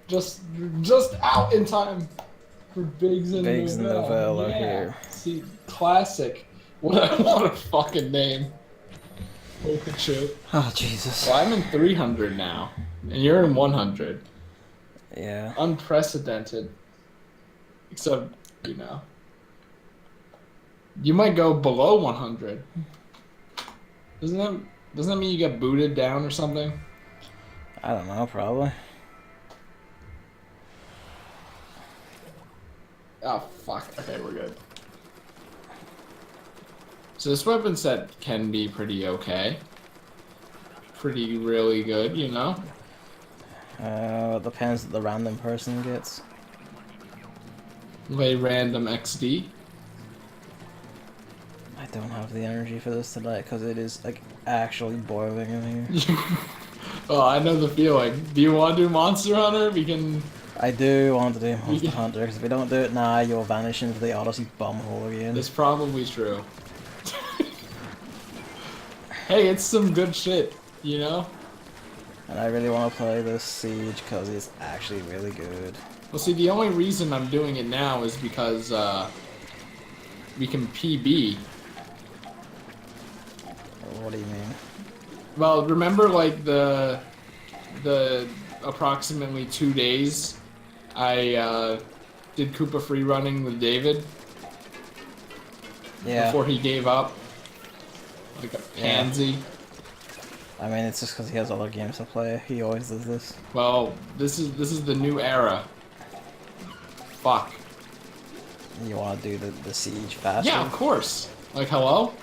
Just out in time for Biggs and Biggs and Novell. Novell are Yeah. here. See, classic. What a fucking name. Holy shit. Oh, Jesus. Well, I'm in 300 now, and you're in 100. Yeah. Unprecedented. Except, you might go below 100. Doesn't that doesn't that mean you get booted down or something? I don't know, probably. Oh fuck. Okay, we're good. So this weapon set can be pretty okay. Pretty really good, you know? It depends what the random person gets. Lay random XD. I don't have the energy for this tonight because it is like actually boiling in here. Oh, I know the feeling. Do you want to do Monster Hunter? We can. I do want to do Monster Hunter because if we don't do it now, you'll vanish into the Odyssey bumhole again. That's probably true. Hey, it's some good shit, you know? And I really want to play this Siege because it's actually really good. Well, see, the only reason I'm doing it now is because we can PB. What do you mean? Well, remember like the approximately 2 days I did Koopa free running with David? Yeah. Before he gave up? Like a pansy. Yeah. I mean, it's just because he has other games to play. He always does this. Well, this is the new era. Fuck. You want to do the Siege faster? Yeah, of course. Like, hello?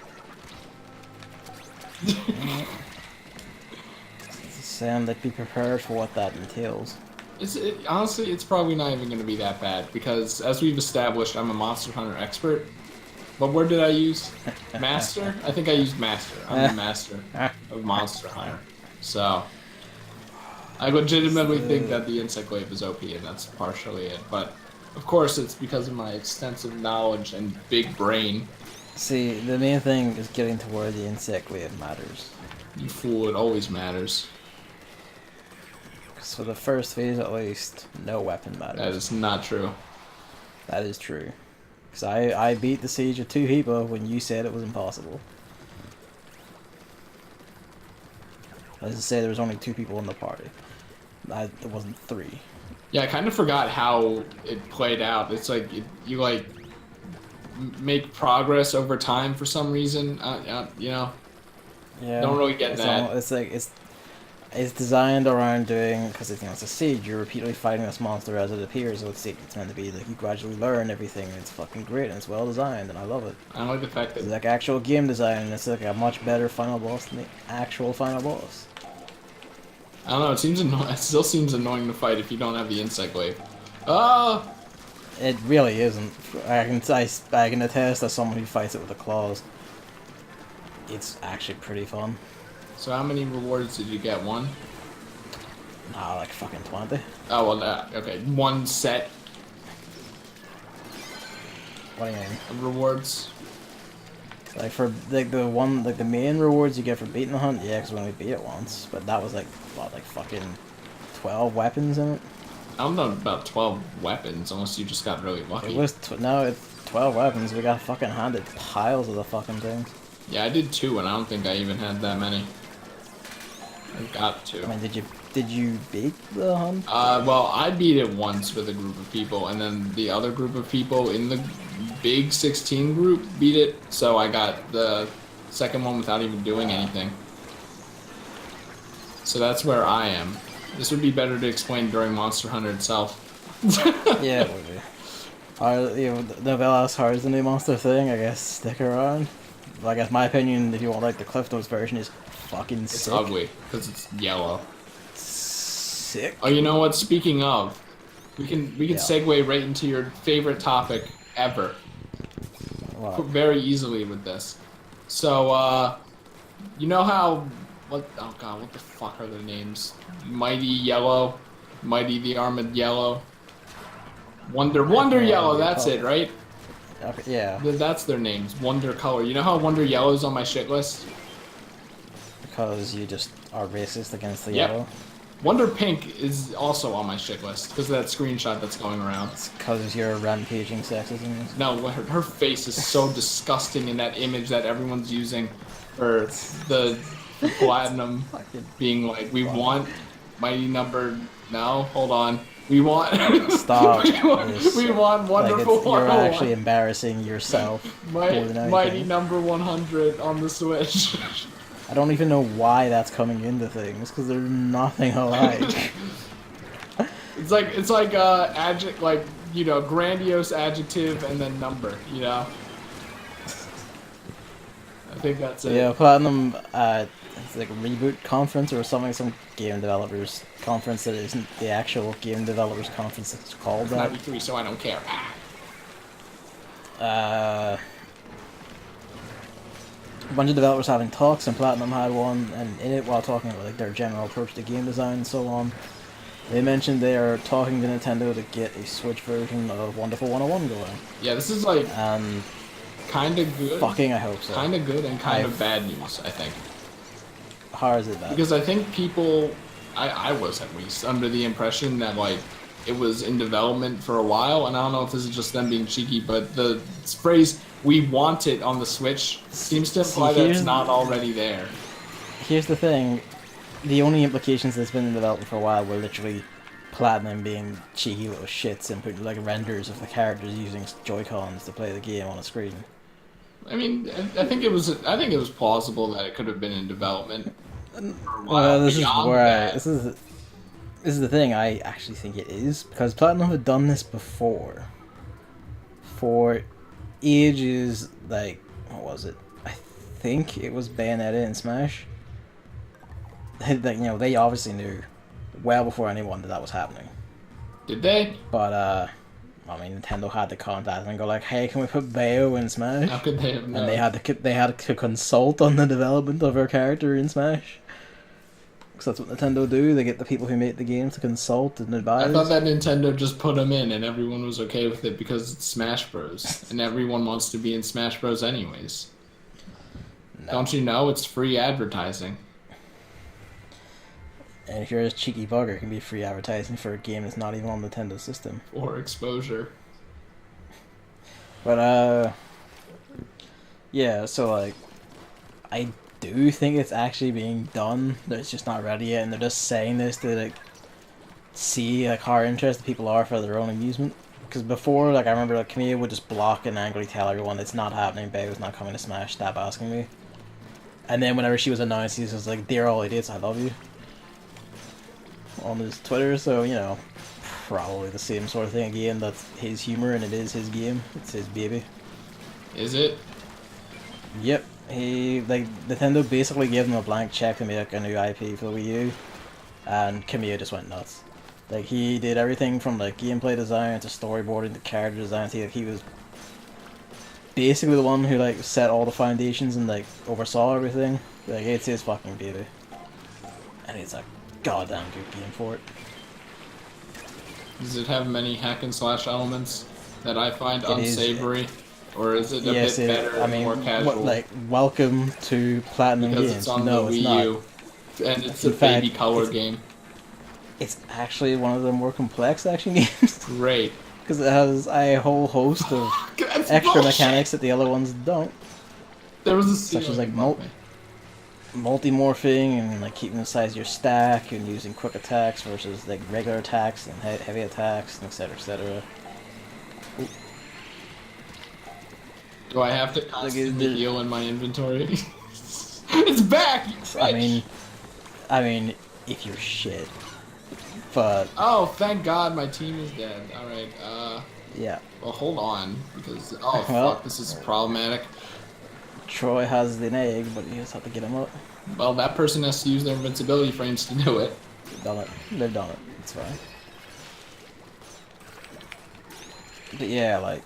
Saying that be prepared for what that entails. Honestly, it's probably not even going to be that bad because, as we've established, I'm a Monster Hunter expert. What word did I use? Master? I think I used Master. I'm the master of Monster Hunter. So, I legitimately think that the Insect Wave is OP, and that's partially it. But, of course, it's because of my extensive knowledge and big brain. See, the main thing is getting to where the Insect Wave matters. You fool, it always matters. Because for the first phase, at least, no weapon matters. That is not true. That is true. Because I beat the Siege with 2 people when you said it was impossible. As I say, there was only 2 people in the party. It wasn't 3. Yeah, I kind of forgot how it played out. It's like, you like, make progress over time for some reason, you know? Yeah. Don't really get that. It's designed around doing, because it's a siege, you're repeatedly fighting this monster as it appears, so it's meant to be like you gradually learn everything, and it's fucking great, and it's well designed, and I love it. I like the fact that It's like actual game design, and it's like a much better final boss than the actual final boss. I don't know, it still seems annoying to fight if you don't have the Insect Wave. Oh! It really isn't. I can attest as someone who fights it with the claws. It's actually pretty fun. So how many rewards did you get? 1? Nah, like fucking 20. Oh, well, okay. 1 set What do you mean? of rewards? Like for the main rewards you get for beating the hunt, yeah, because we only beat it once, but that was like what, like fucking 12 weapons in it. I don't know about 12 weapons, unless you just got really lucky. It was no, it's 12 weapons. We got fucking handed piles of the fucking things. Yeah, I did 2, and I don't think I even had that many. I got 2. I mean, did you beat the hunt? Well, I beat it once with a group of people, and then the other group of people in the big 16 group beat it, so I got the second one without even doing anything. So that's where I am. This would be better to explain during Monster Hunter itself. Yeah, it would be. The Velas Hard is the new monster thing, I guess. Stick around. Well, I guess my opinion, if you want like the Cliff Notes version, is fucking sick. It's ugly, because it's yellow. Sick. Oh, you know what? Speaking of, we can Yeah. segue right into your favorite topic ever. Wow. Very easily with this. So, you know how... Oh god, what the fuck are their names? Mighty Yellow? Mighty the Armored Yellow? Wonder Yellow, that's it, right? Okay, yeah. That's their names. Wonder Color. You know how Wonder Yellow's on my shit list? Because you just are racist against the Yep. yellow. Wonder Pink is also on my shit list because of that screenshot that's going around. It's because you're rampaging sexism. No, her face is so disgusting in that image that everyone's using for the platinum being like, we want mighty number. No, hold on. We want. Stop. we want wonderful. Like you're actually embarrassing yourself. More than anything. Mighty number 100 on the Switch. I don't even know why that's coming into things because they're nothing alike. It's like like you know, grandiose adjective and then number, you know. I think that's it. Yeah, Platinum. It's like a reboot conference or something, some game developers conference that isn't the actual game developers conference that's called that. 93, so I don't care. A bunch of developers having talks, and Platinum had one, and in it, while talking about like their general approach to game design and so on, they mentioned they are talking to Nintendo to get a Switch version of Wonderful 101 going. Yeah, this is like And kind of good. fucking, I hope so. Kind of good and kind of bad news, I think. How is it bad? Because I think people, I was at least, under the impression that like it was in development for a while, and I don't know if this is just them being cheeky, but the phrase "we want it" on the Switch seems to imply that it's not already there. Here's the thing. The only implications that's been in development for a while were literally Platinum being cheeky little shits and putting like renders of the characters using Joy-Cons to play the game on a screen. I mean, I think it was plausible that it could have been in development. Well, this is where this is the thing. I actually think it is because Platinum had done this before for ages. Like, what was it? I think it was Bayonetta and Smash. Like, you know, they obviously knew well before anyone that was happening. Did they? But I mean, Nintendo had to contact them and go like, "Hey, can we put Bayo in Smash?" How could they have known? And they had to consult on the development of her character in Smash. Because that's what Nintendo do. They get the people who make the game to consult and advise. I thought that Nintendo just put them in and everyone was okay with it because it's Smash Bros. And everyone wants to be in Smash Bros. Anyways. No. Don't you know? It's free advertising. And if you're a cheeky bugger, it can be free advertising for a game that's not even on Nintendo's system. Or exposure. But, yeah, so, like, I do think it's actually being done. It's just not ready yet, and they're just saying this to, like, see, like, how interested people are for their own amusement. Because before, like, I remember, like, Camille would just block and angrily tell everyone it's not happening, Bayo's not coming to Smash, stop asking me. And then whenever she was announced, he was just like, "Dear all idiots, I love you." On his Twitter, so, you know, probably the same sort of thing again. That's his humor and it is his game. It's his baby. Is it? Yep. Nintendo basically gave him a blank check to make a new IP for the Wii U, and Kamiya just went nuts. Like, he did everything from, like, gameplay design to storyboarding to character design. He was basically the one who, like, set all the foundations and, like, oversaw everything. Like, it's his fucking baby. And it's a goddamn good game for it. Does it have many hack and slash elements that I find unsavory? Or is it a bit better and more casual? Welcome to Platinum because Games. It's on no, the it's Wii not. U, and it's a baby color game. It's actually one of the more complex action games. Great. Because it has a whole host of extra mechanics that the other ones don't. There was such as like multi-morphing and like keeping the size of your stack and using quick attacks versus like regular attacks and heavy attacks and etc. etc. Do I have to constantly heal in my inventory? It's back! I mean, if you're shit. But oh, thank God my team is dead. Alright, yeah. Well, hold on, because fuck, this is problematic. Troy has the egg, but you just have to get him up. Well, that person has to use their invincibility frames to do it. They've done it. They've done it. It's fine. But yeah, like,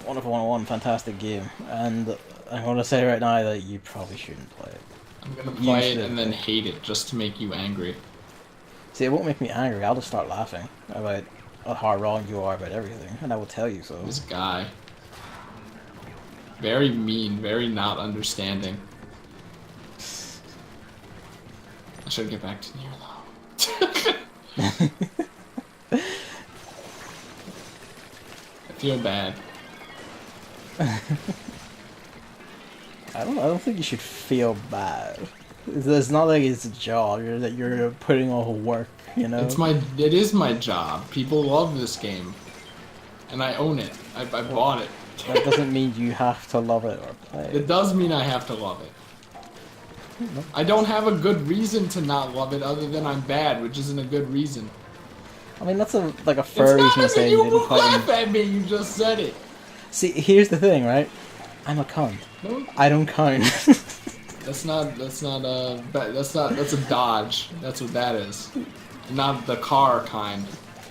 Wonderful 101, fantastic game. And I'm going to say right now that you probably shouldn't play it. I'm going to play it and then hate it just to make you angry. See, it won't make me angry. I'll just start laughing about how wrong you are about everything. And I will tell you so. This guy. Very mean, very not understanding. I should get back to Nier though. I feel bad. I don't think you should feel bad. It's not like it's a job. That you're putting all the work. You know. It is my job. People love this game, and I own it. I bought it. That doesn't mean you have to love it or play it. It does mean I have to love it. I don't have a good reason to not love it other than I'm bad, which isn't a good reason. I mean, that's like a fair reason to say you didn't laugh at me. You just said it. See, here's the thing, right? I'm a cunt. No. I don't count. That's a dodge. That's what that is. Not the car kind.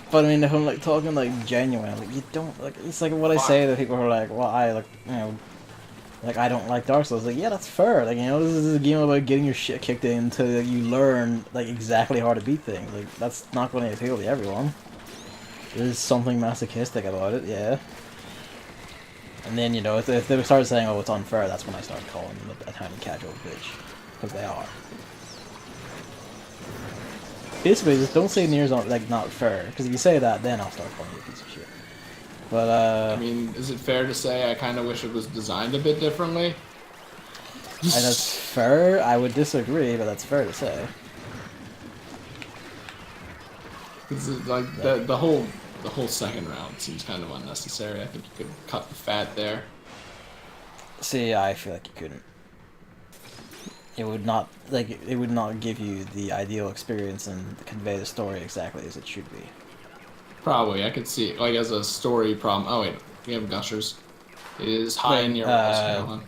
But I mean, if I'm like talking like genuine, like you don't like. It's like what I say to people who are like, well, I like, you know, like I don't like Dark Souls. Like, yeah, that's fair. Like, you know, this is a game about getting your shit kicked in until like, you learn like exactly how to beat things. Like, that's not going to appeal to everyone. There's something masochistic about it, yeah. And then, you know, if they start saying, oh, it's unfair, that's when I start calling them a tiny casual bitch. Because they are. Basically, just don't say Nier's like not fair. Because if you say that, then I'll start calling you a piece of shit. But, I mean, is it fair to say I kind of wish it was designed a bit differently? that's fair. I would disagree, but that's fair to say. Because like the whole second round seems kind of unnecessary. I think you could cut the fat there. See, I feel like you couldn't. It would not give you the ideal experience and convey the story exactly as it should be. Probably, I could see it, like as a story problem. Oh wait, we have gushers. It is high in your walls.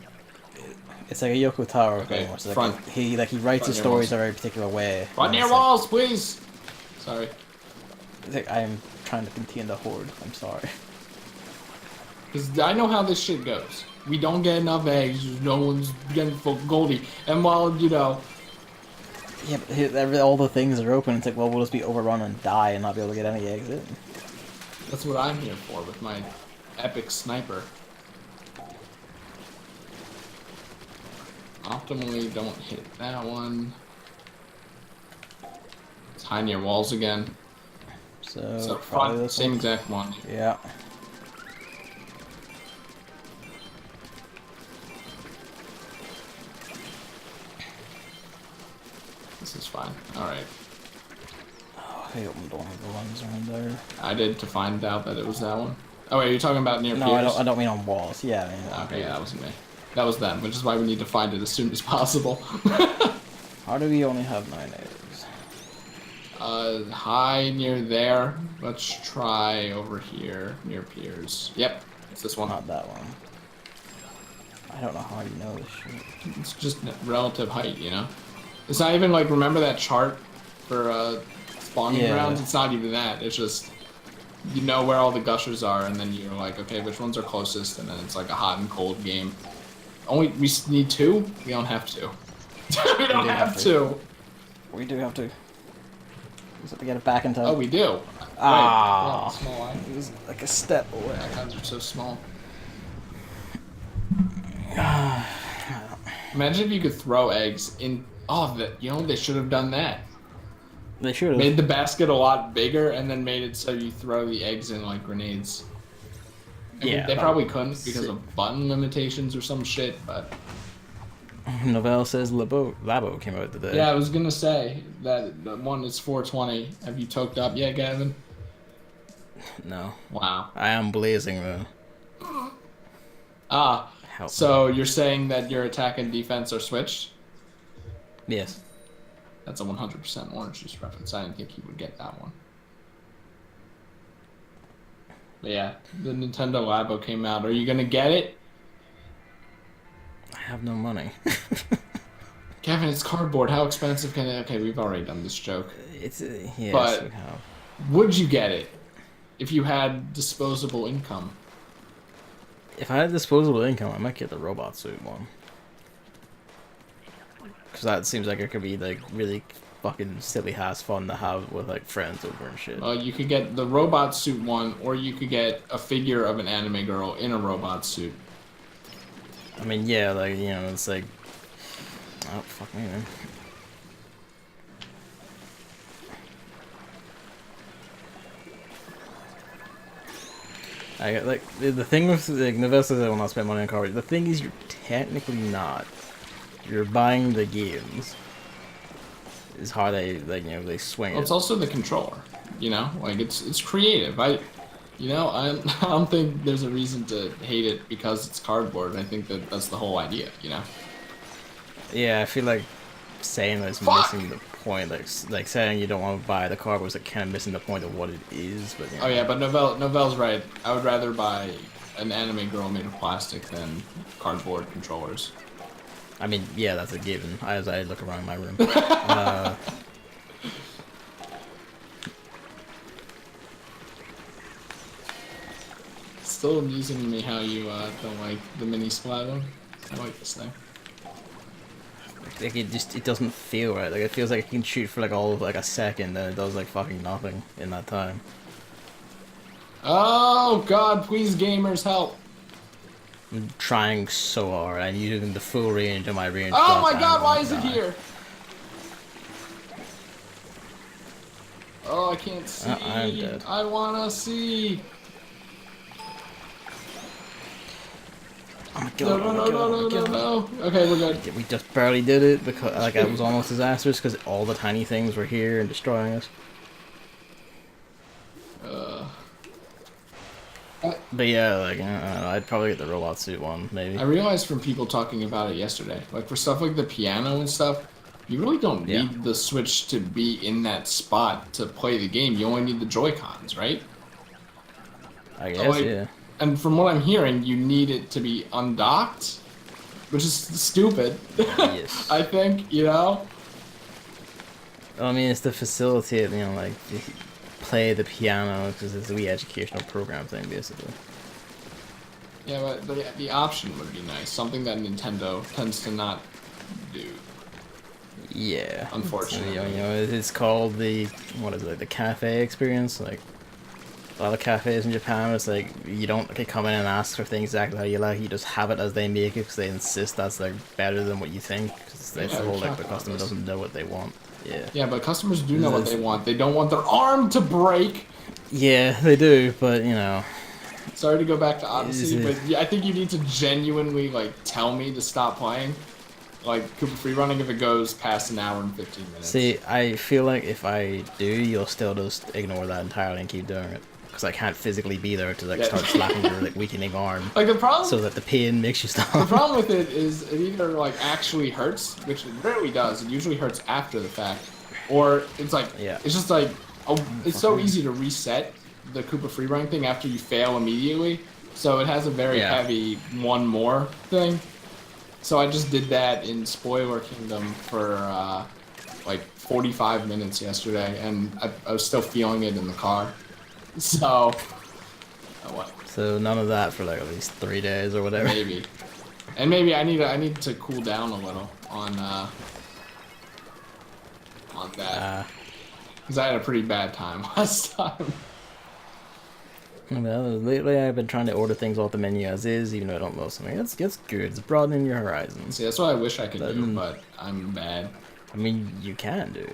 It's like a Yoko Taro Okay, thing. Where front. like he writes his stories a very particular way. Front near walls, please. Sorry. Like, I'm trying to contain the horde. I'm sorry. Because I know how this shit goes. We don't get enough eggs. No one's getting full Goldie. And while, you know... Yeah, but all the things are open. It's like, well, we'll just be overrun and die and not be able to get any eggs in. That's what I'm here for with my epic sniper. Optimally, don't hit that one. It's high near walls again. So front, same exact one. Yeah. This is fine. Alright. Oh, I opened one of the ones around there. I did to find out that it was that one. Oh wait, you're talking about near No, piers? I don't mean on walls. Yeah, I mean okay, yeah, that wasn't me. That was them, which is why we need to find it as soon as possible. How do we only have 9 eggs? High near there. Let's try over here near piers. Yep, it's this one. Not that one. I don't know how you know this shit. It's just relative height, you know? It's not even like, remember that chart for spawning grounds? It's not even that. It's just, you know where all the gushers are, and then you're like, okay, which ones are closest? And then it's like a hot and cold game. We need 2? We don't have to. we don't have to. We do have to. So we get it back in time. Oh, we do. Ah, right. Small eye. It was like a step away. Icons are so small. Imagine if you could throw eggs in. Oh, you know, they should have done that. They should have made the basket a lot bigger and then made it so you throw the eggs in like grenades. I mean, they probably couldn't because of button limitations or some shit, but. Novell says Labo came out today. Yeah, I was gonna say that one is 420. Have you toked up yet, Gavin? No. Wow. I am blazing though. Ah, so you're saying that your attack and defense are switched? Yes. That's a 100% orange juice reference. I didn't think you would get that one. But yeah, the Nintendo Labo came out. Are you gonna get it? I have no money. Kevin, it's cardboard. How expensive can it? Okay, we've already done this joke. It's yes, but we have. Would you get it if you had disposable income? If I had disposable income, I might get the robot suit one. Because that seems like it could be like really fucking silly ass fun to have with like friends over and shit. You could get the robot suit one, or you could get a figure of an anime girl in a robot suit. I mean, yeah, like, you know, it's like... Oh, fuck me, man. like the thing with like Novell says I will not spend money on cards. The thing is, you're technically not. You're buying the games. Is how they like they swing Well, it. it's also the controller. You know, like it's creative. I I don't think there's a reason to hate it because it's cardboard. I think that's the whole idea. You know. Yeah, I feel like saying that it's Fuck! missing the point. Like saying you don't want to buy the cardboard is like kind of missing the point of what it is. But Oh yeah, but Novell's right. I would rather buy an anime girl made of plastic than cardboard controllers. I mean, yeah, that's a given. As I look around my room. Still amusing to me how you don't like the mini Splatter. I like this thing. Like it doesn't feel right. Like it feels like it can shoot for like all of like a second, and it does like fucking nothing in that time. Oh God, please gamers help! I'm trying so hard. I'm using the full range of my range. Oh my God, why is it here? Oh, I can't see. I'm dead. I wanna see. Oh my God! No. Okay, we're good. We just barely did it because like it was almost disastrous because all the tiny things were here and destroying us. But yeah, like I don't know, I'd probably get the robot suit one, maybe. I realized from people talking about it yesterday, like for stuff like the piano and stuff, you really don't need the Switch to be in that spot to play the game. You only need the Joy-Cons, right? I guess, So, like, yeah. And from what I'm hearing, you need it to be undocked, which is stupid. Yes. I think, you know? I mean, it's to facilitate, like, play the piano, because it's a wee educational program thing, basically. Yeah, but the option would be nice. Something that Nintendo tends to not do. Yeah. Unfortunately. It's called the, what is it, the cafe experience, like, a lot of cafes in Japan, it's like, you don't come in and ask for things exactly how you like, you just have it as they make it, because they insist that's, like, better than what you think, because it's the whole, like, the customer doesn't know what they want. Yeah. Yeah, but customers do know what they want. They don't want their arm to break! Yeah, they do, but, Sorry to go back to Odyssey, but I think you need to genuinely, like, tell me to stop playing. Like, Cooper Free Running if it goes past an hour and 15 minutes. See, I feel like if I do, you'll still just ignore that entirely and keep doing it. Because I can't physically be there to, like, start slapping your, like, weakening arm. Like, the problem... So that the pain makes you stop. The problem with it is it either, like, actually hurts, which it rarely does. It usually hurts after the fact. Or it's like... Yeah. It's just like... it's so easy to reset the Koopa Free Running thing after you fail immediately. So it has a very heavy one more thing. So I just did that in Spoiler Kingdom for, like, 45 minutes yesterday, and I was still feeling it in the car. So... what? So none of that for, like, at least 3 days or whatever. Maybe. And maybe I need to cool down a little on that. Because I had a pretty bad time last time. Well, lately I've been trying to order things off the menu as is, even though I don't know something. It's good. It's broadening your horizons. See, that's what I wish I could do, but I'm bad. I mean, you can do.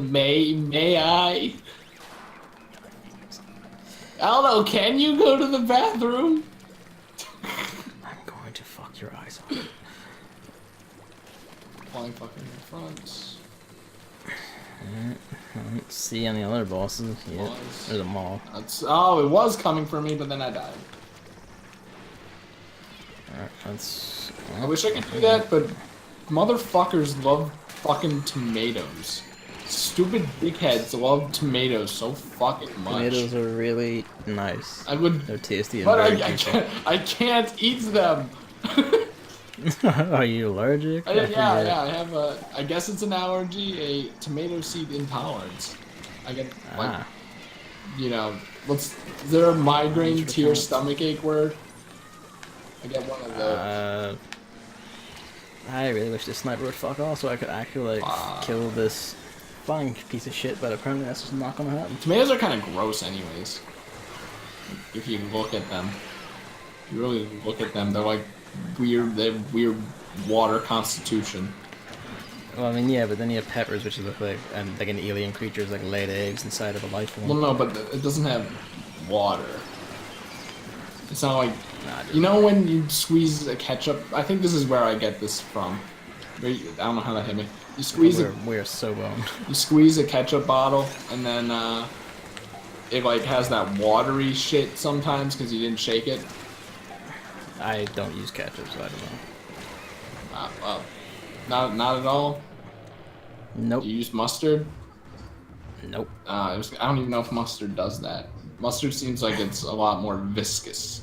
May I? I don't know, can you go to the bathroom? I'm going to fuck your eyes out. Flying fucking in front. I don't see any other bosses yet. There's a mall. Oh, it was coming for me, but then I died. Alright, that's... I wish I could do that, but motherfuckers love fucking tomatoes. Stupid dickheads love tomatoes so fucking much. Tomatoes are really nice. They're tasty and but very I can't eat them. Are you allergic? Yeah, I have I guess it's an allergy, a tomato seed intolerance. I get, like, is there a migraine tier stomachache word? I get one of those. I really wish this sniper would fuck off so I could actually, like, kill this flying piece of shit, but apparently that's just not gonna happen. Tomatoes are kind of gross anyways. If you look at them. You really look at them, they're like weird, they have weird water constitution. Well, I mean, yeah, but then you have peppers, which look like, and like an alien creature's like laid eggs inside of a life form. Well, no, but it doesn't have water. It's not like, Nah, dude. you know when you squeeze a ketchup? I think this is where I get this from. I don't know how that hit me. You squeeze We're so boned. you squeeze a ketchup bottle, and then it like has that watery shit sometimes because you didn't shake it. I don't use ketchup, so I don't know. Well, not at all. Nope. You use mustard. Nope. I don't even know if mustard does that. Mustard seems like it's a lot more viscous.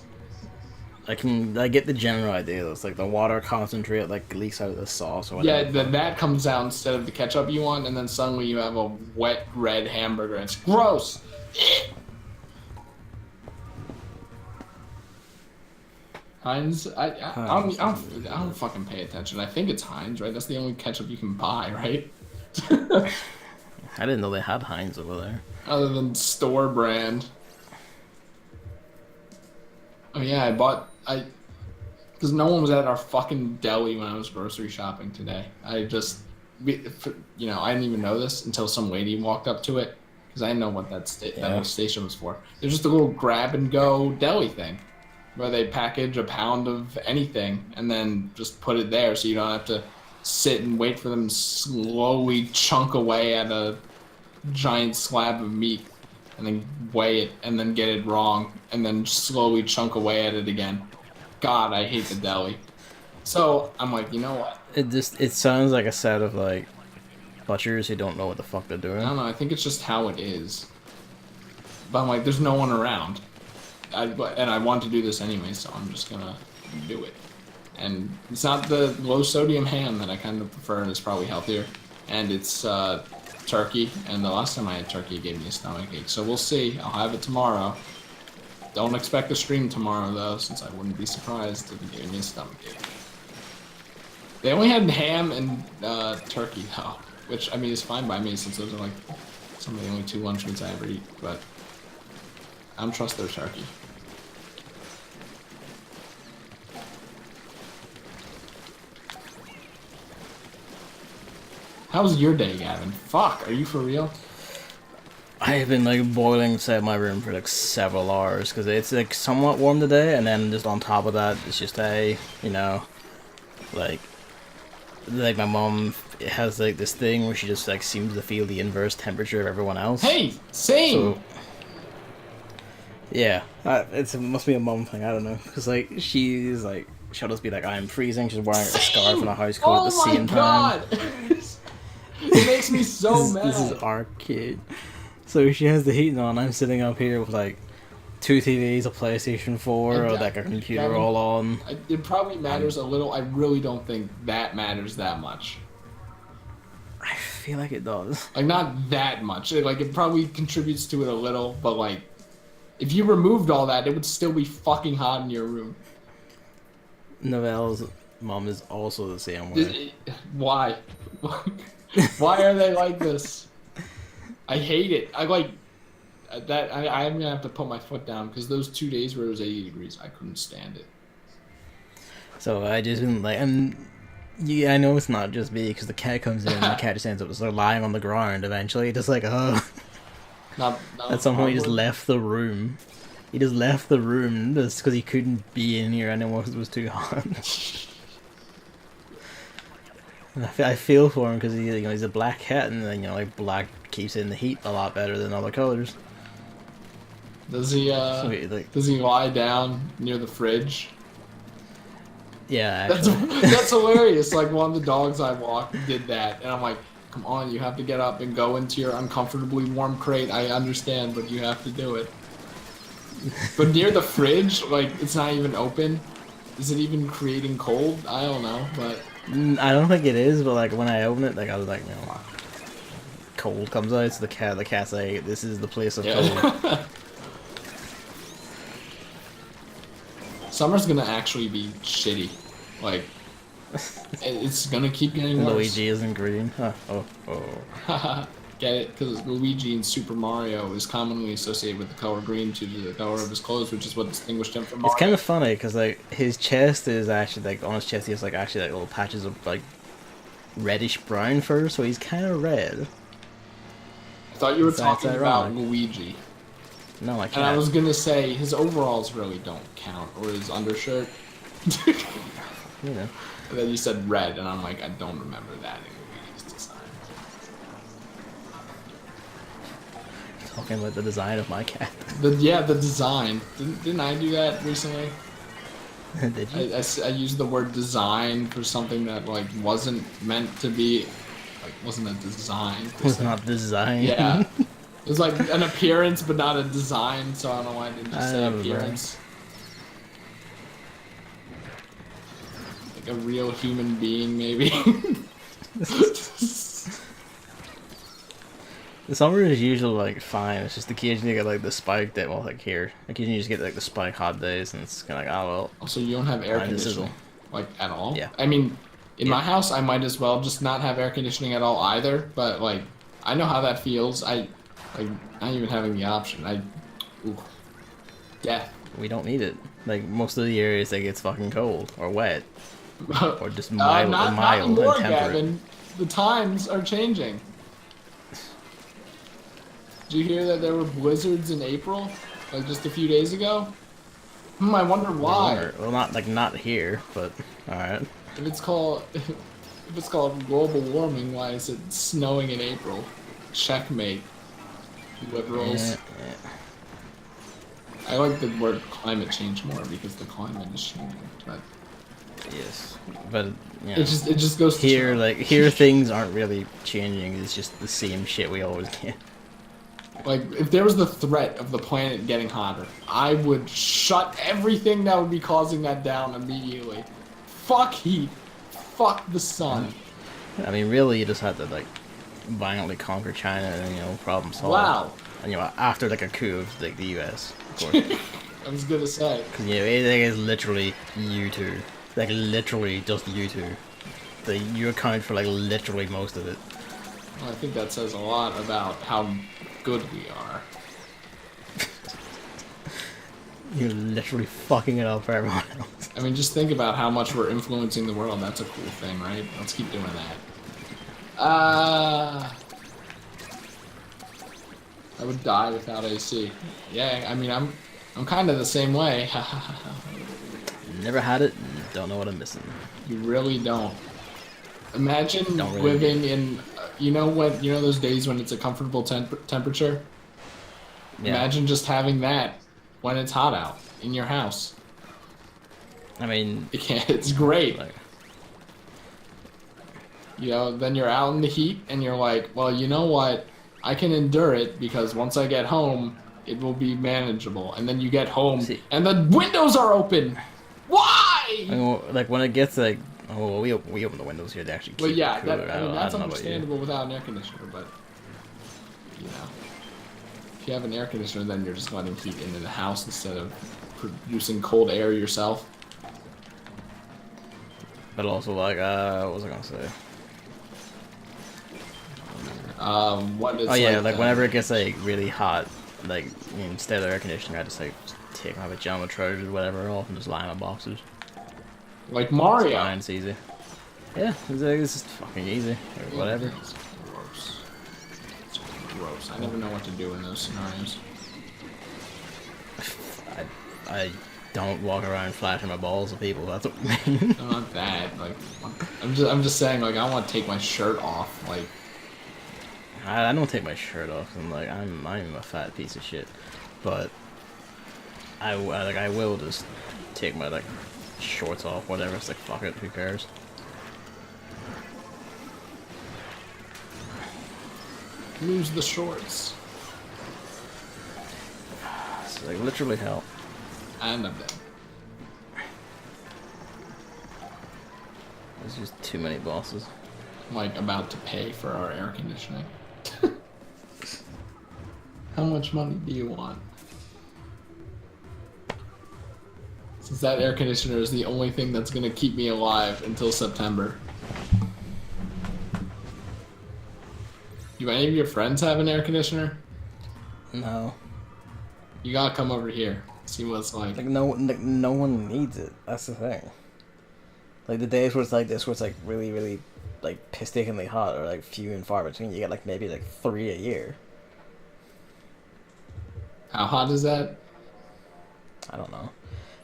I get the general idea. It's like the water concentrate like leaks out of the sauce or whatever. Yeah, then that comes out instead of the ketchup you want, and then suddenly you have a wet red hamburger. And it's gross. Heinz, I don't fucking pay attention. I think it's Heinz, right? That's the only ketchup you can buy, right? I didn't know they had Heinz over there. Other than store brand. Oh yeah, because no one was at our fucking deli when I was grocery shopping today. I didn't even know this until some lady walked up to it, because I didn't know what that little station was for. There's just a little grab and go deli thing, where they package a pound of anything and then just put it there, so you don't have to sit and wait for them to slowly chunk away at a giant slab of meat, and then weigh it, and then get it wrong, and then slowly chunk away at it again. God, I hate the deli. So I'm like, you know what? It sounds like a set of like butchers who don't know what the fuck they're doing. I don't know. I think it's just how it is. But I'm like, there's no one around, and I want to do this anyway, so I'm just gonna do it. And it's not the low sodium ham that I kind of prefer, and it's probably healthier. And it's turkey, and the last time I had turkey, it gave me a stomachache. So we'll see. I'll have it tomorrow. Don't expect a stream tomorrow, though, since I wouldn't be surprised if it gave me a stomachache. They only had ham and turkey, though, which, I mean, is fine by me, since those are, like, some of the only 2 lunch meats I ever eat, but I don't trust their turkey. How was your day, Gavin? Fuck, are you for real? I have been like boiling inside my room for like several hours because it's like somewhat warm today, and then just on top of that, it's just like my mom has like this thing where she just like seems to feel the inverse temperature of everyone else. Hey, same. So, yeah, it must be a mom thing. I don't know, because like she's like she'll just be like, I'm freezing. She's wearing a scarf and a house coat at the same time. Oh my god! It makes me so mad. This is our kid. So she has the heating on. I'm sitting up here with like 2 TVs, a PlayStation 4, or like a computer Gavin, all on. It probably matters a little. I really don't think that matters that much. I feel like it does. Like, not that much. It probably contributes to it a little, but like, if you removed all that, it would still be fucking hot in your room. Novelle's mom is also the same way. Why? Why are they like this? I hate it. I'm gonna have to put my foot down, because those 2 days where it was 80 degrees, I couldn't stand it. So I just been like, and yeah, I know it's not just me, because the cat comes in and the cat just ends up sort of lying on the ground eventually, just like, oh. At some point he just left the room. He just left the room just because he couldn't be in here anymore because it was too hot. I feel for him because he's a black cat, and then like black keeps in the heat a lot better than other colors. Does he does he lie down near the fridge? Yeah, actually. That's hilarious. Like, one of the dogs I walked did that, and I'm like, come on, you have to get up and go into your uncomfortably warm crate. I understand, but you have to do it. But near the fridge, like, it's not even open. Is it even creating cold? I don't know, but I don't think it is, but like when I open it, like I was like, cold comes out. So the cat's like, this is the place of cold. Summer's gonna actually be shitty. Like, it's gonna keep getting worse. Luigi isn't green. Huh. Oh. Get it? Because Luigi in Super Mario is commonly associated with the color green due to the color of his clothes, which is what distinguished him from Mario. It's kind of funny because like his chest is actually like on his chest he has like actually like little patches of like reddish brown fur, so he's kind of red. I thought you were talking about Luigi. No, I And can't. I was gonna say his overalls really don't count, or his undershirt. You know. And then you said red, and I'm like, I don't remember that in Luigi's design. Talking about the design of my cat. The design. Didn't I do that recently? Did you? I used the word design for something that like wasn't meant to be, like wasn't a design. It was not design. Yeah. It was like an appearance, but not a design. So I don't know why I didn't just say appearance. Like a real human being, maybe. The summer is usually like fine. It's just occasionally you get like the spike that, well, like here, occasionally you just get like the spike hot days, and it's kind of like, oh well. Also, you don't have air conditioning, like at all. Yeah. I mean, in my house, I might as well just not have air conditioning at all either. But like, I know how that feels. Like not even having the option. Death. We don't need it. Like most of the areas, like it's fucking cold or wet, or just mild, not mild anymore, and temperate. Gavin. The times are changing. Did you hear that there were blizzards in April, like just a few days ago? I wonder why. Well, not here, but all right. If it's called global warming, why is it snowing in April? Checkmate, liberals. Yeah. I like the word climate change more because the climate is changing. But Yes, but you know, it just goes to here. show. Like here, things aren't really changing. It's just the same shit we always get. Like, if there was the threat of the planet getting hotter, I would shut everything that would be causing that down immediately. Fuck heat. Fuck the sun. I mean, really, you just have to, like, violently conquer China and, you know, problem solved. Wow. And, you know, after, like, a coup of, like, the US, of course. I was gonna say. Because, you know, it is literally you two. Like, literally just you two. Like, you account for, like, literally most of it. Well, I think that says a lot about how good we are. You're literally fucking it up for everyone else. I mean, just think about how much we're influencing the world. That's a cool thing, right? Let's keep doing that. I would die without AC. Yeah, I mean, I'm kind of the same way. Never had it, don't know what I'm missing. You really don't. Imagine Don't really living in, you know those days when it's a comfortable temperature? Yeah. Imagine just having that when it's hot out in your house. I mean, It's great. like, You know, then you're out in the heat and you're like, well, you know what? I can endure it because once I get home, it will be manageable. And then you get home and the windows are open. Why? I mean, like when it gets like, oh, we open the windows here to actually keep Well, yeah, it cooler. that's I don't know about you. understandable without an air conditioner, but you know, if you have an air conditioner, then you're just letting heat into the house instead of producing cold air yourself. But also, like, what was I gonna say? What is? Oh yeah, like whenever it gets like really hot, like instead of air conditioning, I just like take my pajama trousers, whatever, off and just lie in my boxers. Like Mario. It's fine, it's easy. Yeah, it's just fucking easy, or whatever. It's gross. It's gross. I never know what to do in those scenarios. I don't walk around flashing my balls at people. That's what I mean. No, not that. Like, I'm just saying. Like, I want to take my shirt off. Like, I don't take my shirt off, and like I'm a fat piece of shit, but I will just take my like shorts off, whatever. It's like fuck it, who cares? lose the shorts. It's like literally hell. And I'm dead. There's just too many bosses. I'm like about to pay for our air conditioning. How much money do you want? Since that air conditioner is the only thing that's gonna keep me alive until September. Do any of your friends have an air conditioner? No. You gotta come over here. See what it's like. Like no one needs it. That's the thing. Like the days where it's like this, where it's like really, really like piss-takingly hot, or like few and far between. You get like maybe like 3 a year. How hot is that? I don't know.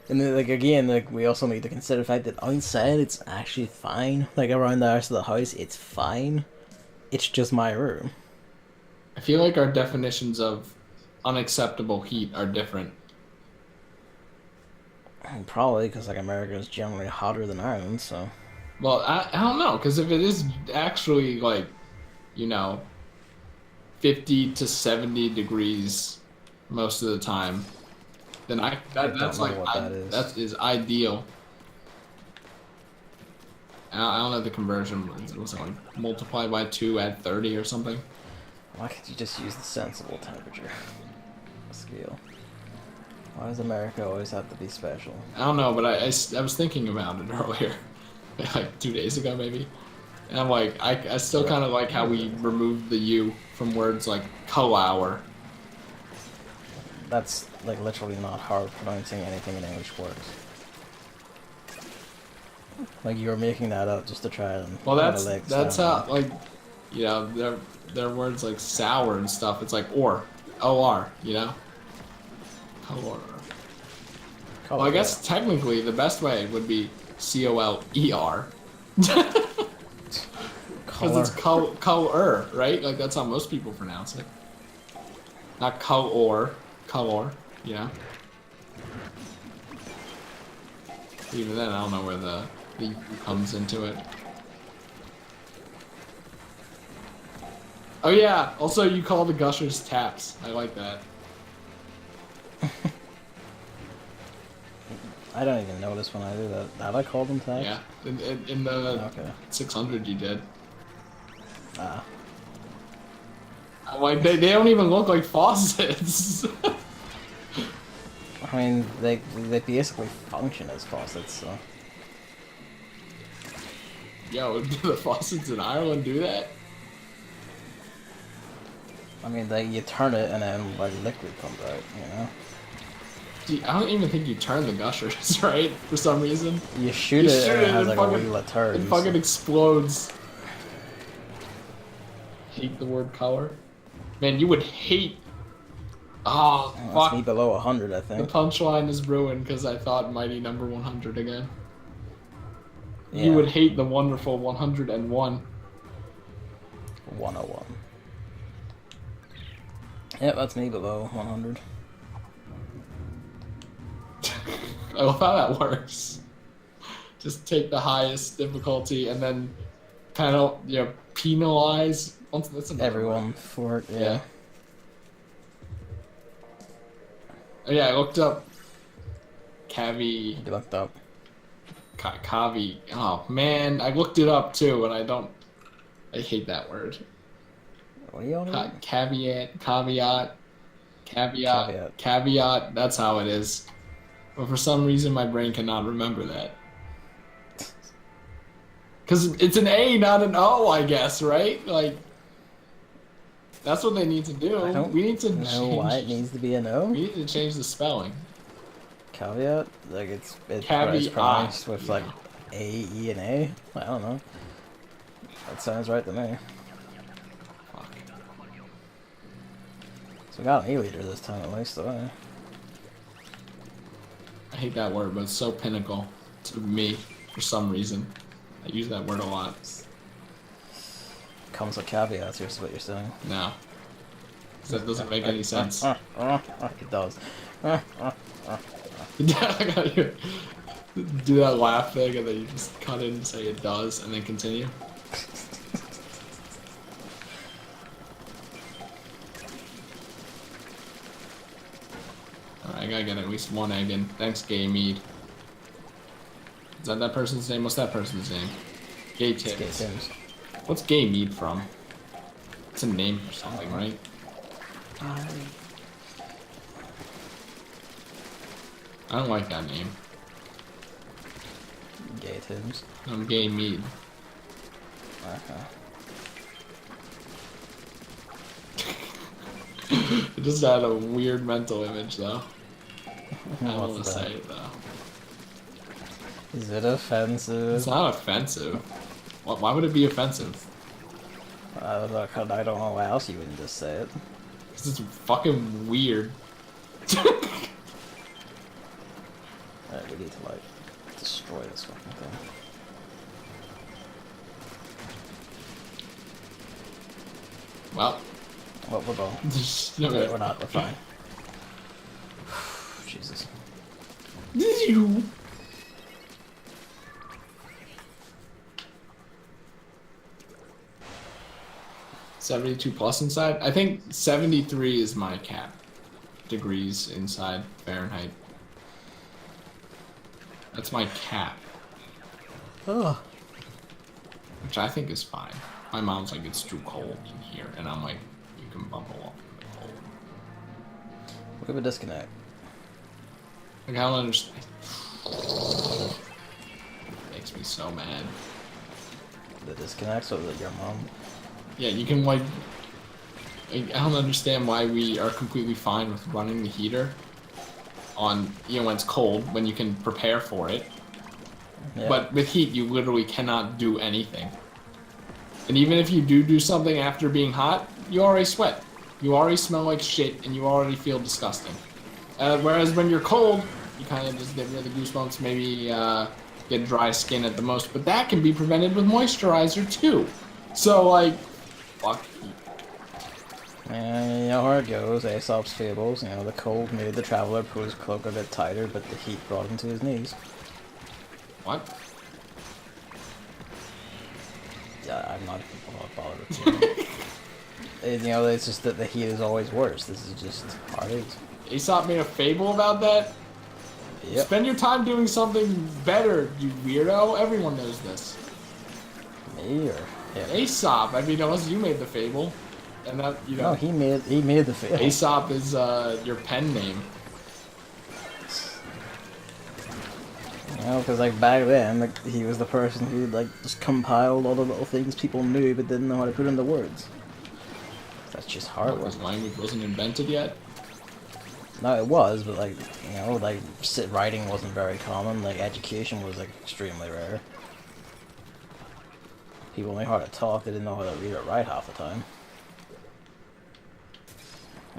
And then, like again, like we also need to consider the fact that outside it's actually fine. Like around the rest of the house, it's fine. It's just my room. I feel like our definitions of unacceptable heat are different. And probably because like America is generally hotter than Ireland, so. Well, I don't know, because if it is actually like, you know, 50 to 70 degrees most of the time, then that's like that is ideal. I don't know the conversion. Was it like multiply by 2, add 30 or something? Why can't you just use the sensible temperature scale? Why does America always have to be special? I don't know, but I was thinking about it earlier, like 2 days ago maybe. And I'm like, I still kind of like how we removed the U from words like co-hour. That's like literally not hard pronouncing anything in English words. Like you were making that up just to try and. Well, that's how like, you know, their words like sour and stuff. It's like O-R, you know. Color. Well, I guess technically the best way would be C-O-L-E-R. Because it's color, right? Like that's how most people pronounce it. Not color, you know? Even then, I don't know where the U comes into it. Oh yeah, also you call the gushers taps. I like that. I don't even notice when I do that. Have I called them taps? Yeah, in the 600 you did. Ah. Like they don't even look like faucets. I mean, they basically function as faucets, so. Yo, do the faucets in Ireland do that? I mean, you turn it and then like liquid comes out, you know. I don't even think you turn the gushers, right? For some reason. You shoot it and it has like fucking, a wheel of turds. It fucking explodes. Hate the word color. Man, you would hate... Oh, fuck. That's me below 100, I think. The punchline is ruined because I thought Mighty Number 100 again. Yeah. You would hate the wonderful 101. 101. Yep, that's me below 100. I love how that works. Just take the highest difficulty and then kind of, you know, penalize everyone word for it. Yeah. Oh, yeah, I looked up Cavi. You looked up Cavi. Oh man, I looked it up too, and I hate that word. What are you on? Caveat. That's how it is. But for some reason, my brain cannot remember that. Because it's an A, not an O, I guess, right? Like, that's what they need to do. We need to know why it needs to be an O. We need to change the spelling. Caveat? Like, it's pronounced with, like, A, E, and A? I don't know. That sounds right to me. Fuck. So we got an A-leader this time, at least, though. I hate that word, but it's so pinnacle to me for some reason. I use that word a lot. Comes with caveats, is what you're saying. No. That doesn't make any sense. It does. Do that laugh thing and then you just cut in and say it does and then continue. Alright, I gotta get at least one egg in. Thanks, Gay Mead. Is that person's name? What's that person's name? Gay Tims. What's Gay Mead from? It's a name or something, right? I don't like that name. Gay Tims. I'm Gay Mead. It just had a weird mental image, though. I don't want to say it, though. Is it offensive? It's not offensive. Why would it be offensive? I don't know why else you wouldn't just say it. Because it's fucking weird. Alright, we need to, like, destroy this fucking thing. Well, We're going. no, We're not, we're fine. Jesus. 72 plus inside. I think 73 is my cap. Degrees inside Fahrenheit. That's my cap. Oh. Which I think is fine. My mom's like, it's too cold in here. And I'm like, you can bump along in the cold. We have a disconnect. Like, I don't understand. Makes me so mad. The disconnect, so that your mom. Yeah, you can like I don't understand why we are completely fine with running the heater on, you know, when it's cold, when you can prepare for it. Yeah. But with heat, you literally cannot do anything. And even if you do something after being hot, you already sweat. You already smell like shit, and you already feel disgusting. Whereas when you're cold, you kind of just get rid of the goosebumps, maybe get dry skin at the most. But that can be prevented with moisturizer, too. So, like, fuck heat. And you know how it goes, Aesop's fables, you know, the cold made the traveler pull his cloak a bit tighter, but the heat brought him to his knees. What? Yeah, I'm not bothered with it. You know, it's just that the heat is always worse. This is just how it is. Aesop made a fable about that? Yep. Spend your time doing something better, you weirdo. Everyone knows this. Me or him? Aesop, I mean, unless you made the fable. And that, you know. No, he made the fable. Aesop is your pen name. You know, because like back then, like, he was the person who like just compiled all the little things people knew but didn't know how to put into words. That's just hard work. Because language wasn't invented yet. No, it was, but like, you know, like writing wasn't very common. Like education was like extremely rare. People knew how to talk; they didn't know how to read or write half the time.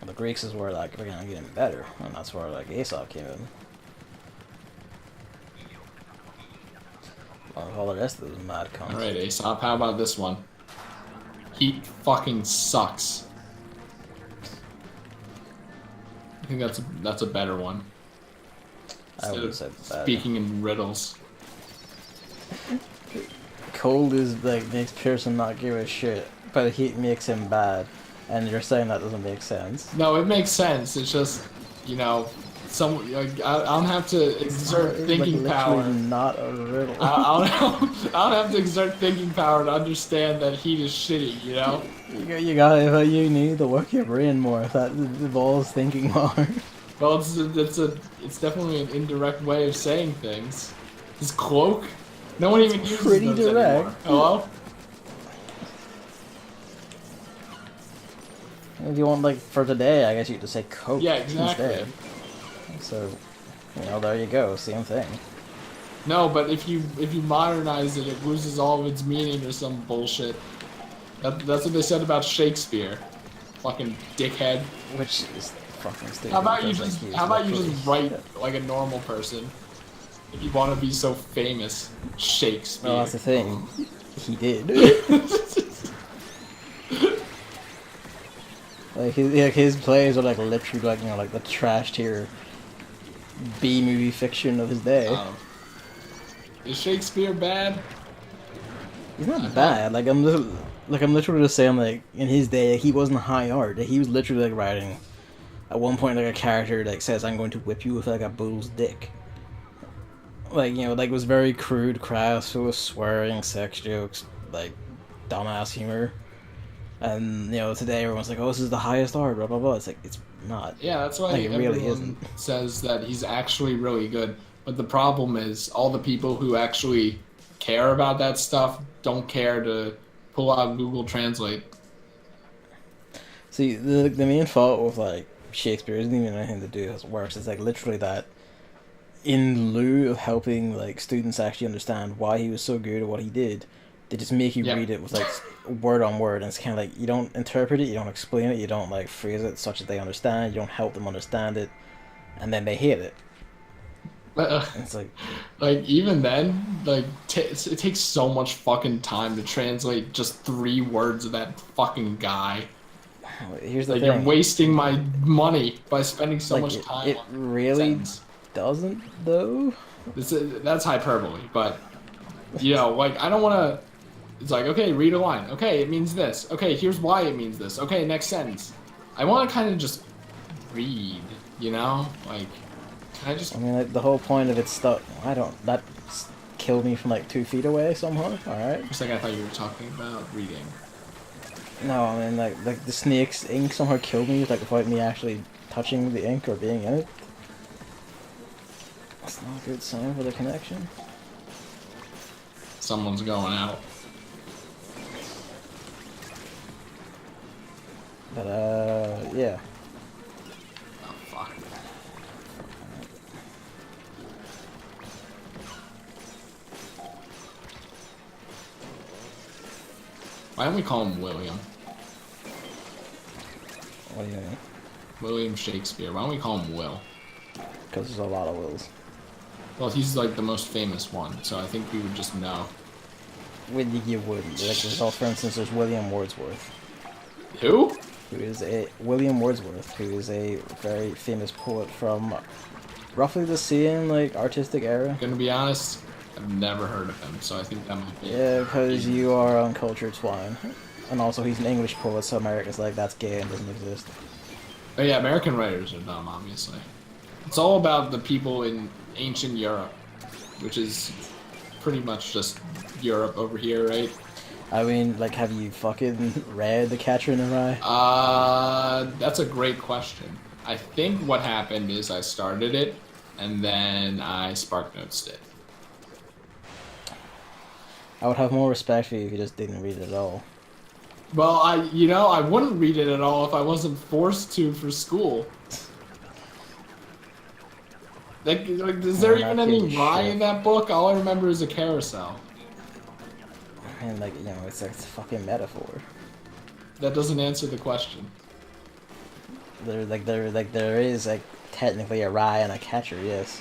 And the Greeks is where like we're gonna get getting better, and that's where like Aesop came in. All the rest of those mad cunts. Alright, Aesop, how about this one? Heat fucking sucks. I think that's a better one. I Instead would of say better. speaking in riddles. Cold is like makes Pearson not give a shit, but heat makes him bad, and you're saying that doesn't make sense. No, it makes sense. It's just, you know, like, I don't have to exert thinking like, power. Not a riddle. I don't have to exert thinking power to understand that heat is shitty. You know. You need to work your brain more if that involves thinking hard. Well, it's definitely an indirect way of saying things. His cloak. No one even uses pretty those direct. anymore. Hello? If you want, like, for today, I guess you could just say Coke Yeah, exactly. instead. So, you know, there you go, same thing. No, but if you modernize it, it loses all of its meaning or some bullshit. That's what they said about Shakespeare. Fucking dickhead. Which is fucking stupid. How about you because, just like, how about you literally- just write like a normal person? If you want to be so famous, Shakespeare. Well, that's the thing. He did. his plays are like literally like, you know, like the trash tier B movie fiction of his day. Is Shakespeare bad? He's not bad. Like I'm literally just saying, like, in his day he wasn't high art. He was literally like writing at one point like a character that says, "I'm going to whip you with like a bull's dick." Like, you know, like, it was very crude, crass, full of swearing, sex jokes, like, dumbass humor. And, you know, today everyone's like, oh, this is the highest art, blah, blah, blah. It's like, it's not. Yeah, that's why like, it everyone really isn't. says that he's actually really good. But the problem is, all the people who actually care about that stuff don't care to pull out Google Translate. See, the main fault with, like, Shakespeare isn't even anything to do with his works. It's, like, literally that in lieu of helping like students actually understand why he was so good at what he did, They just make you read it with like word on word, and it's kind of like you don't interpret it, you don't explain it, you don't like phrase it such that they understand, you don't help them understand it, and then they hate it. It's like even then, like it takes so much fucking time to translate just 3 words of that fucking guy. Here's the thing. you're wasting my money by spending so much time. It really doesn't, though. That's hyperbole, but you know, like I don't want to. It's like, okay, read a line. Okay, it means this. Okay, here's why it means this. Okay, next sentence. I want to kind of just read, you know, like. I mean, like, the whole point of it stuff. That killed me from like 2 feet away somehow. All right. Just like I thought you were talking about reading. No, I mean like the snake's ink somehow killed me, like without me actually touching the ink or being in it. That's not a good sign for the connection. Someone's going out. But yeah. Oh fuck. Why don't we call him William? What do you mean? William Shakespeare. Why don't we call him Will? Because there's a lot of Wills. Well, he's like the most famous one, so I think we would just know. You wouldn't. Like, for instance, there's William Wordsworth. Who? William Wordsworth, who is a very famous poet from roughly the same like artistic era. Gonna be honest, I've never heard of him, so I think that might be. Yeah, because you are uncultured swine. And also, he's an English poet, so America's like, that's gay and doesn't exist. Oh yeah, American writers are dumb, obviously. It's all about the people in ancient Europe, which is pretty much just Europe over here, right? I mean, like, have you fucking read The Catcher in the Rye? That's a great question. I think what happened is I started it, and then I SparkNotes it. I would have more respect for you if you just didn't read it at all. Well, I wouldn't read it at all if I wasn't forced to for school. Like is there even any rye in that book? All I remember is a carousel. And like, you know, it's a fucking metaphor. That doesn't answer the question. There is like technically a rye and a catcher, yes.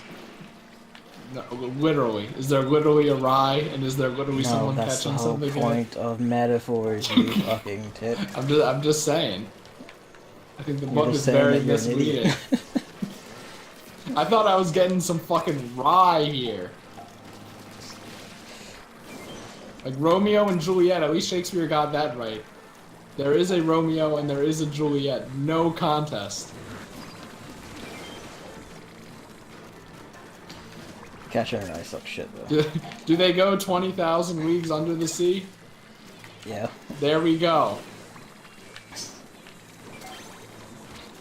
No, literally. Is there literally a rye, and is there literally someone catching something? That's the whole point of metaphors, you fucking tit. I'm just saying. I think the book is very misleading. I thought I was getting some fucking rye here. Like Romeo and Juliet, at least Shakespeare got that right. There is a Romeo and there is a Juliet. No contest. Catcher and I suck shit, though. Do they go 20,000 leagues under the sea? Yeah. There we go.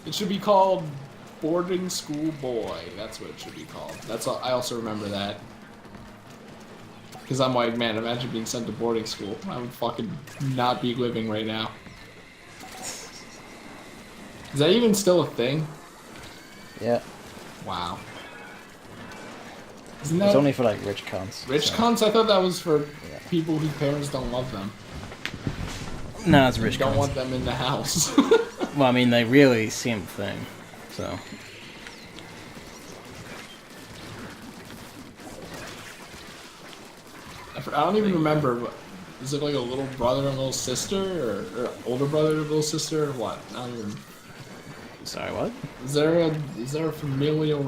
It should be called Boarding School Boy. That's what it should be called. That's all, I also remember that. Because I'm like, man, imagine being sent to boarding school. I would fucking not be living right now. Is that even still a thing? Yeah. Wow. It's only for like rich cunts. Rich cunts? I thought that was for people whose parents don't love them. No, it's rich cunts. Don't want them in the house. Well, I mean, they really same thing, so. I don't even remember. Is it like a little brother and little sister, or older brother and little sister, or what? I don't even. Sorry, what? Is there a familial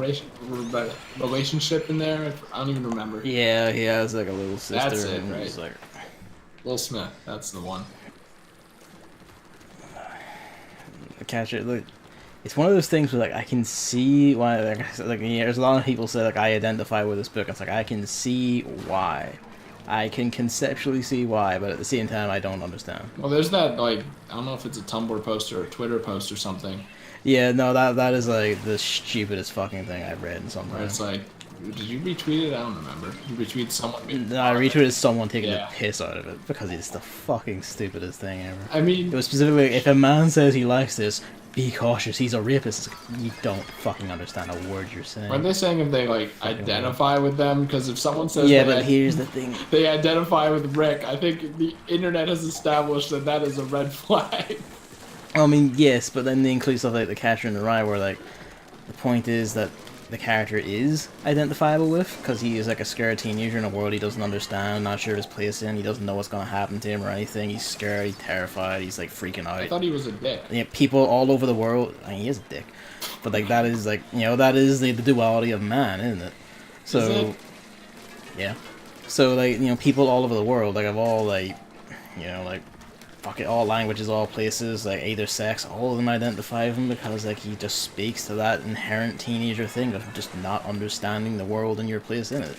relationship in there? I don't even remember. Yeah, he has like a little sister. That's it, and right? Like... Will Smith, that's the one. The Catcher, look, it's one of those things where like I can see why, like yeah, there's a lot of people say like I identify with this book. It's like I can see why. I can conceptually see why, but at the same time I don't understand. Well, there's that like I don't know if it's a Tumblr post or a Twitter post or something. Yeah, no, that is like the stupidest fucking thing I've read in somewhere. It's like, did you retweet it? I don't remember. Did you retweet someone? No, I retweeted someone taking the piss out of it because it's the fucking stupidest thing ever. I mean, it was specifically if a man says he likes this, be cautious, he's a rapist. It's like, you don't fucking understand a word you're saying. Aren't they saying if they like identify with them? Because if someone says yeah, but here's the thing. They identify with Rick, I think the internet has established that that is a red flag. I mean, yes, but then they include stuff like the Catcher in the Rye, where like the point is that the character is identifiable with, because he is like a scared teenager in a world he doesn't understand, not sure his place in, he doesn't know what's going to happen to him or anything, he's scared, he's terrified, he's like freaking out. I thought he was a dick. And yet people all over the world, I mean, he is a dick, but like that is like, you know, that is the duality of man, isn't it? So, is it? Yeah. So like, you know, people all over the world, like of all like, you know, like fucking all languages, all places, like either sex, all of them identify with him because like he just speaks to that inherent teenager thing of just not understanding the world and your place in it.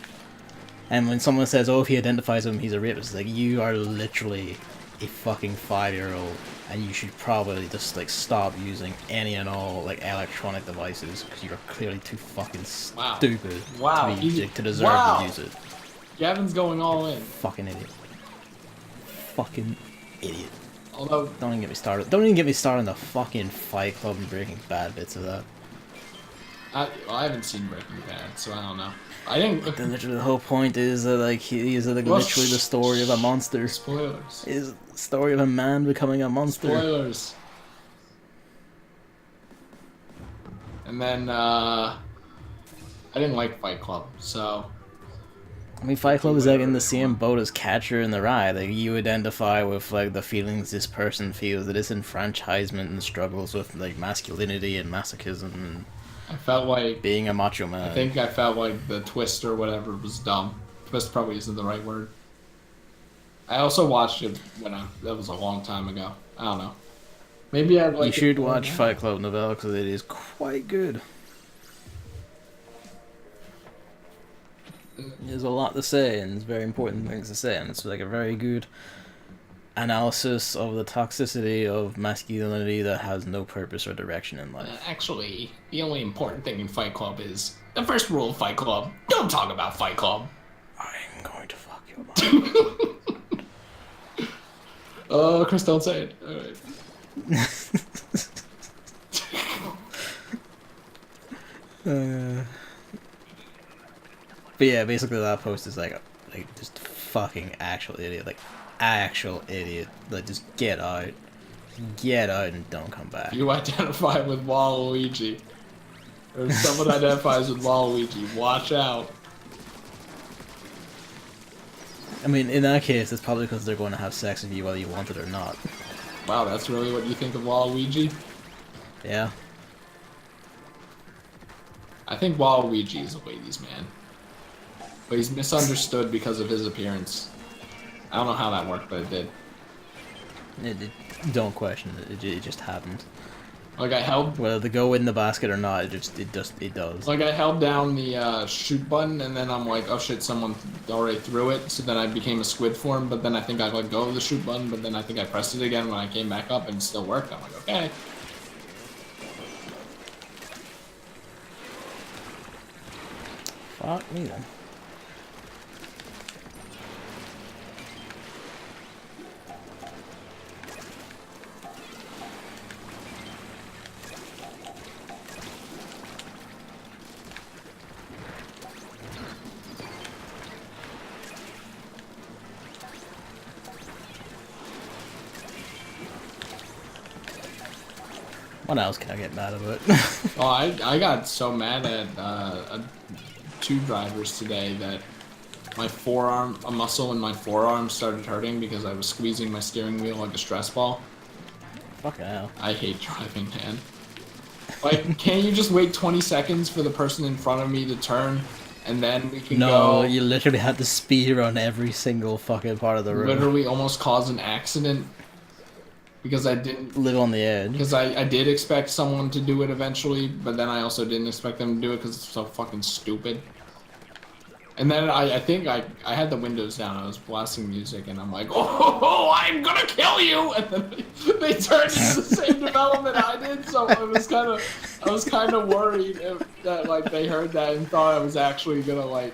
And when someone says, oh, if he identifies with him, he's a rapist, it's like, you are literally a fucking 5-year-old, and you should probably just like stop using any and all like electronic devices because you're clearly too fucking stupid to deserve to use it. Gavin's going all in. Fucking idiot. Fucking idiot. Although, don't even get me started. Don't even get me started on the fucking Fight Club and Breaking Bad bits of that. I haven't seen Breaking Bad, so I don't know. I didn't. Literally, the whole point is that like he is like literally the story of a monster. Spoilers. Is the story of a man becoming a monster. Spoilers. And then I didn't like Fight Club, so. I mean, Fight Club is like in the same boat as Catcher in the Rye. Like, you identify with like the feelings this person feels, the disenfranchisement and struggles with like masculinity and masochism and I felt like being a macho man. I think I felt like the twist or whatever was dumb. Twist probably isn't the right word. I also watched it when that was a long time ago. I don't know. Maybe I'd like. You should watch Fight Club Novella because it is quite good. There's a lot to say, and it's very important things to say, and it's like a very good analysis of the toxicity of masculinity that has no purpose or direction in life. Actually, the only important thing in Fight Club is the first rule of Fight Club: don't talk about Fight Club. I'm going to fuck your mom. Oh, Chris, don't say it. All right. But yeah, basically that post is like just fucking actual idiot, like actual idiot. Like, just get out and don't come back. You identify with Waluigi, or if someone identifies with Waluigi, watch out. I mean, in that case, it's probably because they're going to have sex with you whether you want it or not. Wow, that's really what you think of Waluigi? Yeah. I think Waluigi is a ladies' man. But he's misunderstood because of his appearance. I don't know how that worked, but it did. Don't question it. It just happened. Like I held. Whether they go in the basket or not, it does. Like I held down the shoot button, and then I'm like, oh shit, someone already threw it. So then I became a squid form. But then I think I let go of the shoot button. But then I think I pressed it again when I came back up, and it still worked. I'm like, okay. Fuck me then. What else can I get mad about? Oh, I got so mad at two drivers today that my forearm, a muscle in my forearm started hurting because I was squeezing my steering wheel like a stress ball. Fucking hell. I hate driving, man. Like, can't you just wait 20 seconds for the person in front of me to turn, and then we can go? No, you literally had to speed run every single fucking part of the road. Literally almost cause an accident because I didn't live on the edge. Because I did expect someone to do it eventually, but then I also didn't expect them to do it because it's so fucking stupid. And then I think I had the windows down, I was blasting music, and I'm like, oh, I'm gonna kill you! And then they turned into the same development I did, so I was kind of worried that like they heard that and thought I was actually gonna like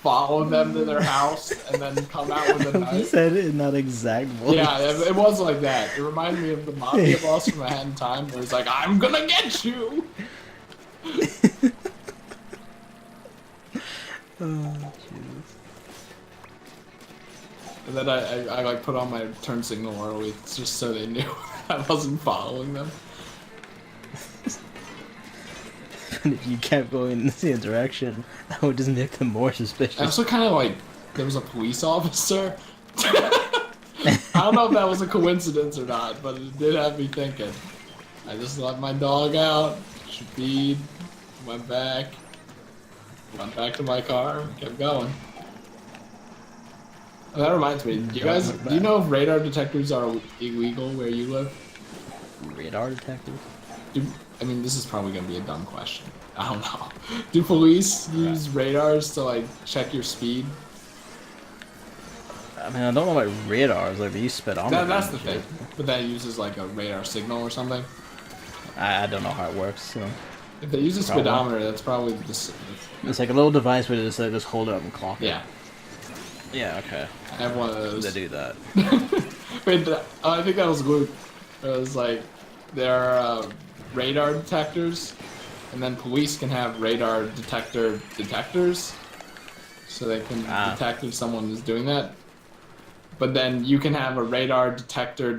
follow them to their house and then come out with a You knife. said it in that exact voice. Yeah, it was like that. It reminded me of the mafia boss from A Hat in Time, where he's like, "I'm gonna get you." Oh, Jesus. And then I like put on my turn signal early, just so they knew I wasn't following them. And if you kept going in the same direction, that would just make them more suspicious. I also kind of like there was a police officer. I don't know if that was a coincidence or not, but it did have me thinking. I just let my dog out, she feed, went back to my car, kept going. Oh, that reminds me, do you know if radar detectors are illegal where you live? Radar detectors? I mean, this is probably gonna be a dumb question. I don't know. Do police use radars to like check your speed? I mean, I don't know about radars, like they use speedometers. That's the thing. But that uses like a radar signal or something. I don't know how it works, so. If they use a speedometer, that's probably the. It's like a little device where they just hold it up and clock it. Yeah. Yeah, okay. I have one of those. They do that. Wait, I think that was Luke. It was like, there are radar detectors, and then police can have radar detectors, so they can detect if someone is doing that. But then you can have a radar detector,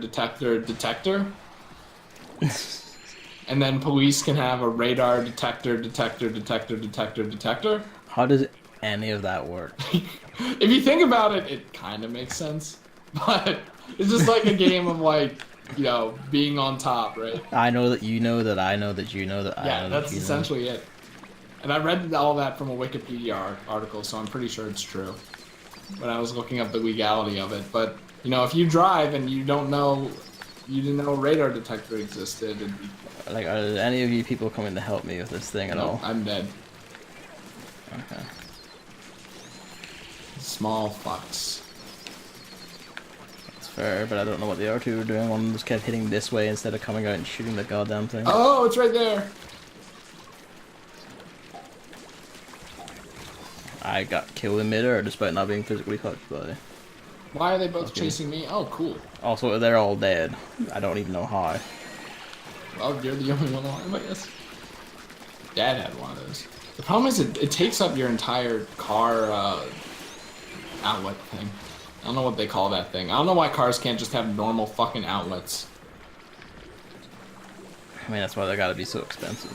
and then police can have a radar detector. How does any of that work? If you think about it, it kind of makes sense. But it's just like a game of like, you know, being on top, right? I know that you know that I know that you know that I know that you know. Yeah, that's essentially it. And I read all that from a Wikipedia article, so I'm pretty sure it's true. When I was looking up the legality of it. But, you know, if you drive and you didn't know a radar detector existed, it'd be... Like, are there any of you people coming to help me with this thing at all? I'm dead. Okay. Small fucks. That's fair, but I don't know what the other two were doing. One of them just kept hitting this way instead of coming out and shooting the goddamn thing. Oh, it's right there! I got killed in midair despite not being physically touched by. Why are they both chasing me? Oh, cool. Also, they're all dead. I don't even know how. Well, you're the only one alive, I guess. Dad had one of those. The problem is it takes up your entire car outlet thing. I don't know what they call that thing. I don't know why cars can't just have normal fucking outlets. I mean, that's why they gotta be so expensive.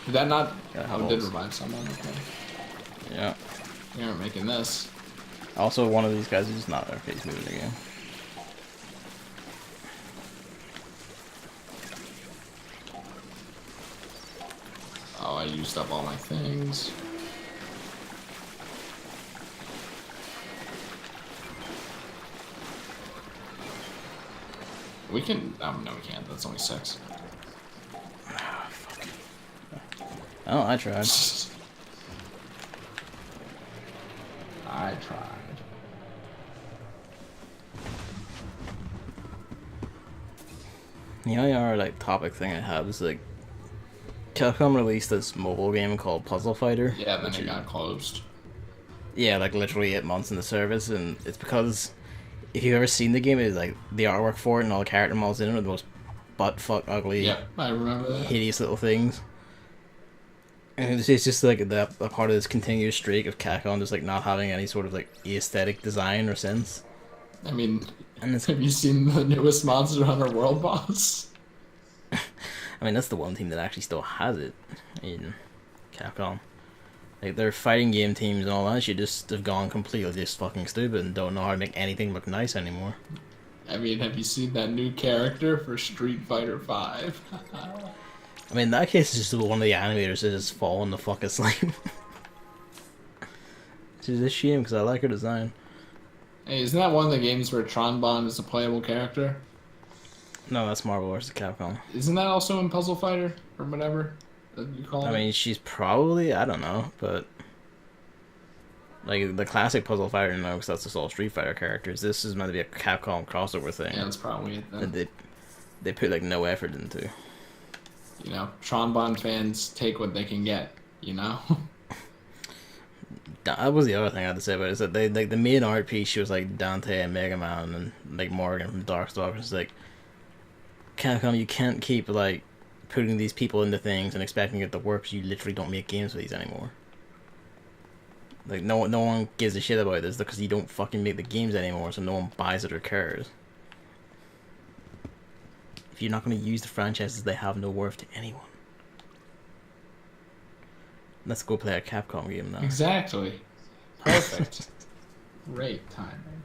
Did that not... Yeah, oh, it did revive someone. Okay. Yeah. We aren't making this. Also, one of these guys is just not their face moving again. Oh, I used up all my things. We can... Oh, no, we can't. That's only 6. Ah, fuck. Oh, I tried. I tried. The only other like topic thing I have is like Capcom released this mobile game called Puzzle Fighter. Yeah, then it got closed. Yeah, like literally 8 months in the service, and it's because if you've ever seen the game, it's like the artwork for it and all the character models in it are the most butt-fuck ugly, Yep, I remember that. hideous little things. And it's just like a part of this continuous streak of Capcom just like not having any sort of like aesthetic design or sense. I mean, And it's, have you seen the newest Monster Hunter World boss? I mean, that's the one team that actually still has it in Capcom. Like, their fighting game teams and all that shit just have gone completely just fucking stupid and don't know how to make anything look nice anymore. I mean, have you seen that new character for Street Fighter V? I mean, in that case, it's just one of the animators that just fallen the fuck asleep. Which is a shame, because I like her design. Hey, isn't that one of the games where Tron Bond is a playable character? No, that's Marvel vs. Capcom. Isn't that also in Puzzle Fighter? Or whatever that you call it? I mean, she's probably, I don't know, but... Like, the classic Puzzle Fighter, no, because that's just all Street Fighter characters. This is meant to be a Capcom crossover thing. Yeah, that's probably it then. That they put, like, no effort into. You know, Tron Bond fans take what they can get, you know? That was the other thing I had to say about it, is that they like the main art piece shows like Dante and Mega Man and like Morgan from Darkstalkers. It's like, Capcom, you can't keep like putting these people into things and expecting it to work, because you literally don't make games for these anymore. Like no one gives a shit about this because you don't fucking make the games anymore, so no one buys it or cares. If you're not going to use the franchises, they have no worth to anyone. Let's go play a Capcom game now. Exactly. Perfect. Great timing.